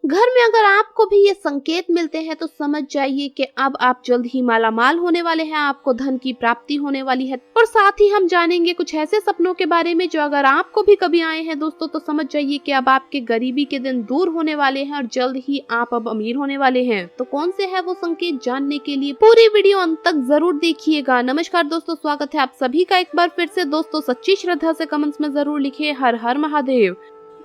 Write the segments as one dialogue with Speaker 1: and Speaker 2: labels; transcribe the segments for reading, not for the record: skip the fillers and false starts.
Speaker 1: घर में अगर आपको भी ये संकेत मिलते हैं तो समझ जाइए कि अब आप जल्द ही मालामाल होने वाले हैं, आपको धन की प्राप्ति होने वाली है। और साथ ही हम जानेंगे कुछ ऐसे सपनों के बारे में जो अगर आपको भी कभी आए हैं दोस्तों, तो समझ जाइए कि अब आपके गरीबी के दिन दूर होने वाले हैं और जल्द ही आप अब अमीर होने वाले हैं। तो कौन से है वो संकेत, जानने के लिए पूरी वीडियो अंत तक जरूर देखिएगा। नमस्कार दोस्तों, स्वागत है आप सभी का एक बार फिर से। दोस्तों सच्ची श्रद्धा से कमेंट्स में जरूर लिखिए हर हर महादेव।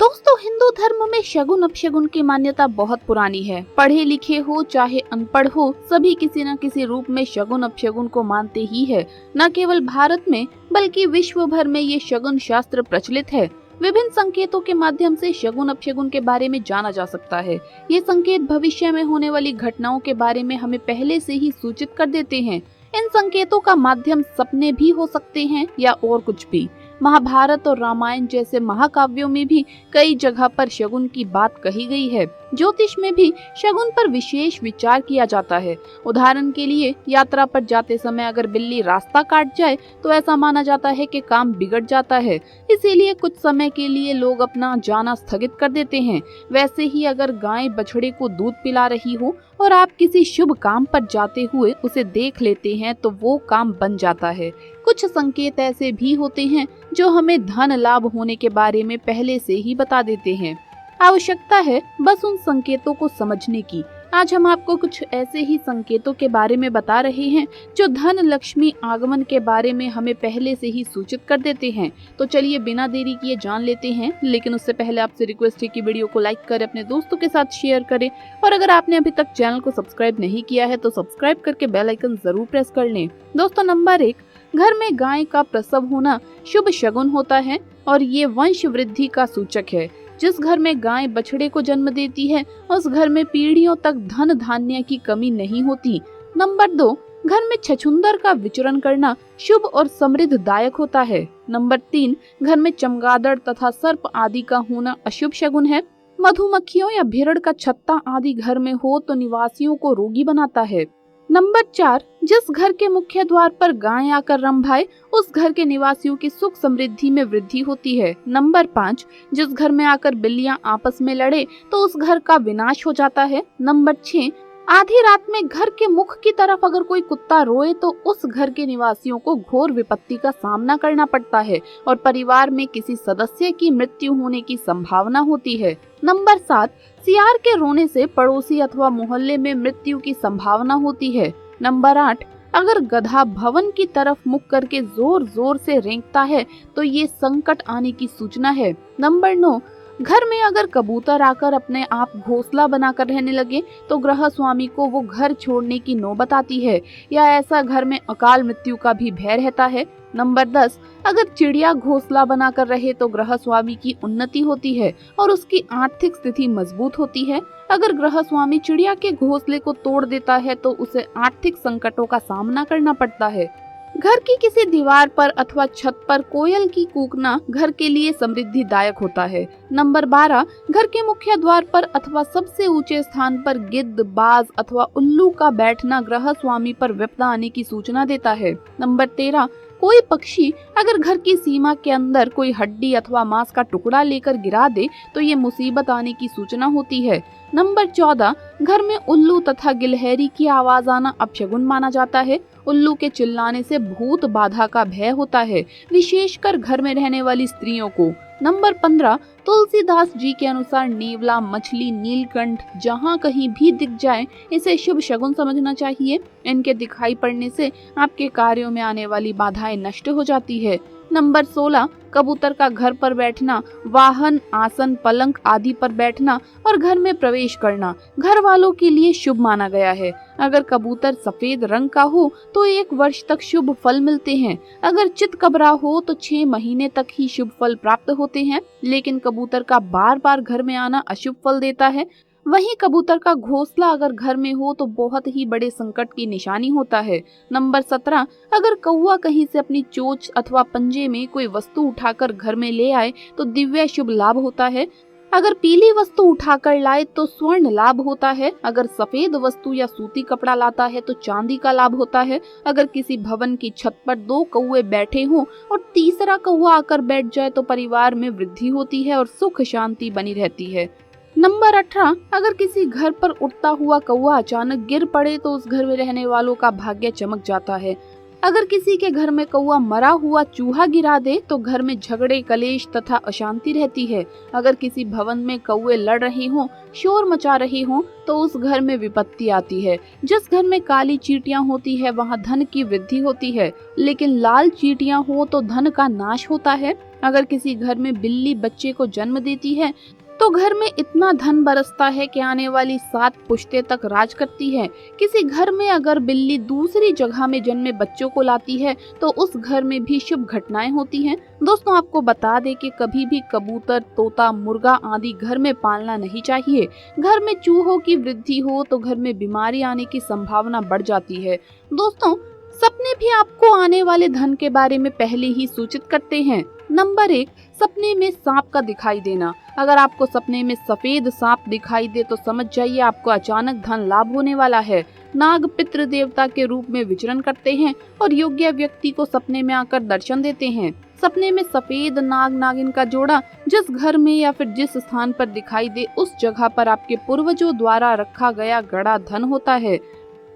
Speaker 1: दोस्तों हिंदू धर्म में शगुन अपशगुन की मान्यता बहुत पुरानी है। पढ़े लिखे हो चाहे अनपढ़ हो, सभी किसी न किसी रूप में शगुन अपशगुन को मानते ही है। न केवल भारत में बल्कि विश्व भर में ये शगुन शास्त्र प्रचलित है। विभिन्न संकेतों के माध्यम से शगुन अपशगुन के बारे में जाना जा सकता है। ये संकेत भविष्य में होने वाली घटनाओं के बारे में हमें पहले से ही सूचित कर देते हैं। इन संकेतों का माध्यम सपने भी हो सकते हैं या और कुछ भी। महाभारत और रामायण जैसे महाकाव्यों में भी कई जगह पर शगुन की बात कही गई है। ज्योतिष में भी शगुन पर विशेष विचार किया जाता है। उदाहरण के लिए यात्रा पर जाते समय अगर बिल्ली रास्ता काट जाए तो ऐसा माना जाता है कि काम बिगड़ जाता है, इसीलिए कुछ समय के लिए लोग अपना जाना स्थगित कर देते हैं। वैसे ही अगर गाय बछड़े को दूध पिला रही हो और आप किसी शुभ काम पर जाते हुए उसे देख लेते हैं तो वो काम बन जाता है। कुछ संकेत ऐसे भी होते हैं जो हमें धन लाभ होने के बारे में पहले से ही बता देते हैं। आवश्यकता है बस उन संकेतों को समझने की। आज हम आपको कुछ ऐसे ही संकेतों के बारे में बता रहे हैं जो धन लक्ष्मी आगमन के बारे में हमें पहले से ही सूचित कर देते हैं। तो चलिए बिना देरी किए जान लेते हैं, लेकिन उससे पहले आपसे रिक्वेस्ट है कि वीडियो को लाइक करें, अपने दोस्तों के साथ शेयर करें और अगर आपने अभी तक चैनल को सब्सक्राइब नहीं किया है तो सब्सक्राइब करके बेल आइकन जरूर प्रेस कर लें। दोस्तों नंबर 1, घर में गाय का प्रसव होना शुभ शगुन होता है और ये वंश वृद्धि का सूचक है। जिस घर में गाय बछड़े को जन्म देती है उस घर में पीढ़ियों तक धन धान्य की कमी नहीं होती। नंबर 2, घर में छछूंदर का विचरण करना शुभ और समृद्ध दायक होता है। नंबर 3, घर में चमगादड़ तथा सर्प आदि का होना अशुभ शगुन है। मधुमक्खियों या भेड़ का छत्ता आदि घर में हो तो निवासियों को रोगी बनाता है। नंबर 4, जिस घर के मुख्य द्वार पर गाय आकर रंभाए उस घर के निवासियों की सुख समृद्धि में वृद्धि होती है। नंबर 5, जिस घर में आकर बिल्लियां आपस में लड़े तो उस घर का विनाश हो जाता है। नंबर 6, आधी रात में घर के मुख की तरफ अगर कोई कुत्ता रोए तो उस घर के निवासियों को घोर विपत्ति का सामना करना पड़ता है और परिवार में किसी सदस्य की मृत्यु होने की संभावना होती है। नंबर 7, सियार के रोने से पड़ोसी अथवा मोहल्ले में मृत्यु की संभावना होती है। नंबर 8, अगर गधा भवन की तरफ मुख करके जोर जोर से रेंगता है तो ये संकट आने की सूचना है। नंबर 9, घर में अगर कबूतर आकर अपने आप घोंसला बनाकर रहने लगे तो गृह स्वामी को वो घर छोड़ने की नौबत आती है या ऐसा घर में अकाल मृत्यु का भी भय रहता है। नंबर 10, अगर चिड़िया घोंसला बनाकर रहे तो गृह स्वामी की उन्नति होती है और उसकी आर्थिक स्थिति मजबूत होती है। अगर गृह स्वामी चिड़िया के घोंसले को तोड़ देता है तो उसे आर्थिक संकटों का सामना करना पड़ता है। घर की किसी दीवार पर अथवा छत पर कोयल की कूकना घर के लिए समृद्धिदायक होता है। नंबर 12, घर के मुख्य द्वार पर अथवा सबसे ऊंचे स्थान पर गिद्ध, बाज अथवा उल्लू का बैठना गृह स्वामी पर विपदा आने की सूचना देता है। नंबर 13, कोई पक्षी अगर घर की सीमा के अंदर कोई हड्डी अथवा मांस का टुकड़ा लेकर गिरा दे तो ये मुसीबत आने की सूचना होती है। नंबर 14, घर में उल्लू तथा गिलहरी की आवाज आना अपशगुन माना जाता है। उल्लू के चिल्लाने से भूत बाधा का भय होता है, विशेषकर घर में रहने वाली स्त्रियों को। नंबर 15, तुलसीदास जी के अनुसार नेवला, मछली, नीलकंठ जहाँ कहीं भी दिख जाए इसे शुभ शगुन समझना चाहिए। इनके दिखाई पड़ने से आपके कार्यों में आने वाली बाधाएं नष्ट हो जाती है। नंबर 16, कबूतर का घर पर बैठना, वाहन, आसन, पलंग आदि पर बैठना और घर में प्रवेश करना घर वालों के लिए शुभ माना गया है। अगर कबूतर सफेद रंग का हो तो 1 वर्ष तक शुभ फल मिलते हैं। अगर चितकबरा हो तो 6 महीने तक ही शुभ फल प्राप्त होते हैं, लेकिन कबूतर का बार बार घर में आना अशुभ फल देता है। वहीं कबूतर का घोंसला अगर घर में हो तो बहुत ही बड़े संकट की निशानी होता है। नंबर 17, अगर कौवा कहीं से अपनी चोंच अथवा पंजे में कोई वस्तु उठाकर घर में ले आए तो दिव्य शुभ लाभ होता है। अगर पीली वस्तु उठाकर लाए तो स्वर्ण लाभ होता है। अगर सफेद वस्तु या सूती कपड़ा लाता है तो चांदी का लाभ होता है। अगर किसी भवन की छत पर 2 कौवे बैठे हों और तीसरा कौवा आकर बैठ जाए तो परिवार में वृद्धि होती है और सुख शांति बनी रहती है। नंबर 18, अगर किसी घर पर उड़ता हुआ कौवा अचानक गिर पड़े तो उस घर में रहने वालों का भाग्य चमक जाता है। अगर किसी के घर में कौवा मरा हुआ चूहा गिरा दे तो घर में झगड़े, कलेश तथा अशांति रहती है। अगर किसी भवन में कौवे लड़ रहे हों, शोर मचा रहे हों तो उस घर में विपत्ति आती है। जिस घर में काली चींटियां होती है वहां धन की वृद्धि होती है, लेकिन लाल चींटियां हो तो धन का नाश होता है। अगर किसी घर में बिल्ली बच्चे को जन्म देती है तो घर में इतना धन बरसता है कि आने वाली 7 पुश्तें तक राज करती है। किसी घर में अगर बिल्ली दूसरी जगह में जन्मे बच्चों को लाती है तो उस घर में भी शुभ घटनाएं होती हैं। दोस्तों, आपको बता दें कि कभी भी कबूतर, तोता, मुर्गा आदि घर में पालना नहीं चाहिए। घर में चूहों की वृद्धि हो तो घर में बीमारी आने की संभावना बढ़ जाती है। दोस्तों, सपने भी आपको आने वाले धन के बारे में पहले ही सूचित करते हैं। नंबर 1, सपने में सांप का दिखाई देना। अगर आपको सपने में सफेद सांप दिखाई दे तो समझ जाइए आपको अचानक धन लाभ होने वाला है। नाग पितृ देवता के रूप में विचरण करते हैं और योग्य व्यक्ति को सपने में आकर दर्शन देते हैं। सपने में सफेद नाग नागिन का जोड़ा जिस घर में या फिर जिस स्थान पर दिखाई दे उस जगह पर आपके पूर्वजों द्वारा रखा गया गड़ा धन होता है।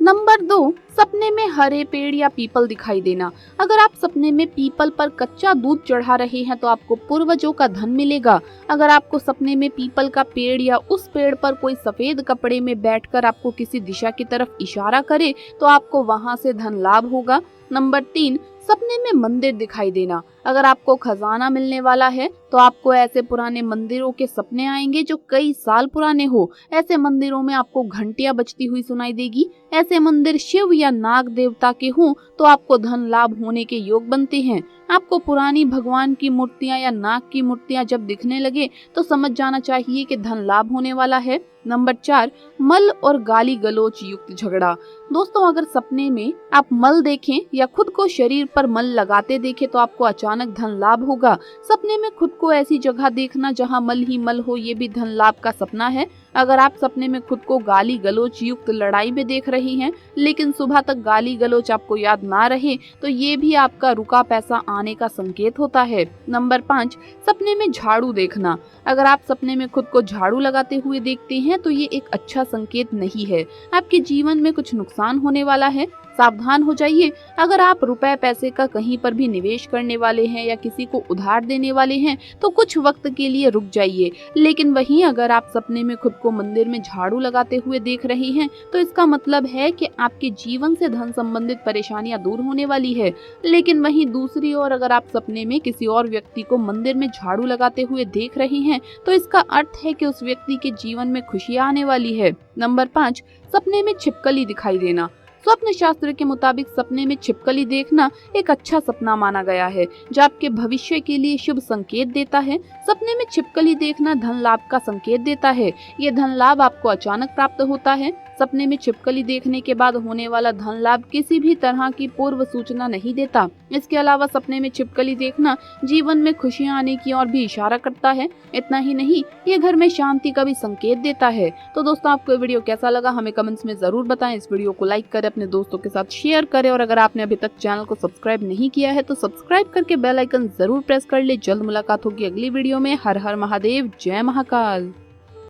Speaker 1: नंबर 2, सपने में हरे पेड़ या पीपल दिखाई देना। अगर आप सपने में पीपल पर कच्चा दूध चढ़ा रहे हैं तो आपको पूर्वजों का धन मिलेगा। अगर आपको सपने में पीपल का पेड़ या उस पेड़ पर कोई सफेद कपड़े में बैठकर आपको किसी दिशा की तरफ इशारा करे तो आपको वहां से धन लाभ होगा। नंबर 3, सपने में मंदिर दिखाई देना। अगर आपको खजाना मिलने वाला है तो आपको ऐसे पुराने मंदिरों के सपने आएंगे जो कई साल पुराने हो। ऐसे मंदिरों में आपको घंटियां बजती हुई सुनाई देगी। ऐसे मंदिर शिव या नाग देवता के हों तो आपको धन लाभ होने के योग बनते हैं। आपको पुरानी भगवान की मूर्तियां या नाग की मूर्तियां जब दिखने लगे तो समझ जाना चाहिए कि धन लाभ होने वाला है। नंबर 4, मल और गाली गलोच युक्त झगड़ा। दोस्तों, अगर सपने में आप मल देखें या खुद को शरीर पर मल लगाते देखें तो आपको अचानक धन लाभ होगा। सपने में खुद को ऐसी जगह देखना जहां मल ही मल हो, ये भी धन लाभ का सपना है। अगर आप सपने में खुद को गाली गलोच युक्त लड़ाई में देख रही हैं लेकिन सुबह तक गाली गलोच आपको याद ना रहे तो ये भी आपका रुका पैसा आने का संकेत होता है। नंबर 5, सपने में झाड़ू देखना। अगर आप सपने में खुद को झाड़ू लगाते हुए देखते हैं तो ये एक अच्छा संकेत नहीं है। आपके जीवन में कुछ नुकसान होने वाला है, सावधान हो जाइए। अगर आप रुपए पैसे का कहीं पर भी निवेश करने वाले हैं या किसी को उधार देने वाले हैं तो कुछ वक्त के लिए रुक जाइए। लेकिन वहीं अगर आप सपने में खुद को मंदिर में झाड़ू लगाते हुए देख रहे हैं तो इसका मतलब है कि आपके जीवन से धन संबंधित परेशानियां दूर होने वाली है। लेकिन वहीं दूसरी ओर अगर आप सपने में किसी और व्यक्ति को मंदिर में झाड़ू लगाते हुए देख रहे हैं तो इसका अर्थ है कि उस व्यक्ति के जीवन में खुशियां आने वाली है। नंबर 5, सपने में छिपकली दिखाई देना। स्वप्न शास्त्र के मुताबिक सपने में छिपकली देखना एक अच्छा सपना माना गया है जो आपके भविष्य के लिए शुभ संकेत देता है। सपने में छिपकली देखना धन लाभ का संकेत देता है। ये धन लाभ आपको अचानक प्राप्त होता है। सपने में छिपकली देखने के बाद होने वाला धन लाभ किसी भी तरह की पूर्व सूचना नहीं देता। इसके अलावा सपने में छिपकली देखना जीवन में खुशियां आने की ओर भी इशारा करता है। इतना ही नहीं, ये घर में शांति का भी संकेत देता है। तो दोस्तों, आपको ये वीडियो कैसा लगा हमें कमेंट्स में जरूर बताएं। इस वीडियो को लाइक करें, अपने दोस्तों के साथ शेयर करें और अगर आपने अभी तक चैनल को सब्सक्राइब नहीं किया है तो सब्सक्राइब करके बेल आइकन जरूर प्रेस कर ले। जल्द मुलाकात होगी अगली वीडियो में। हर हर महादेव, जय महाकाल।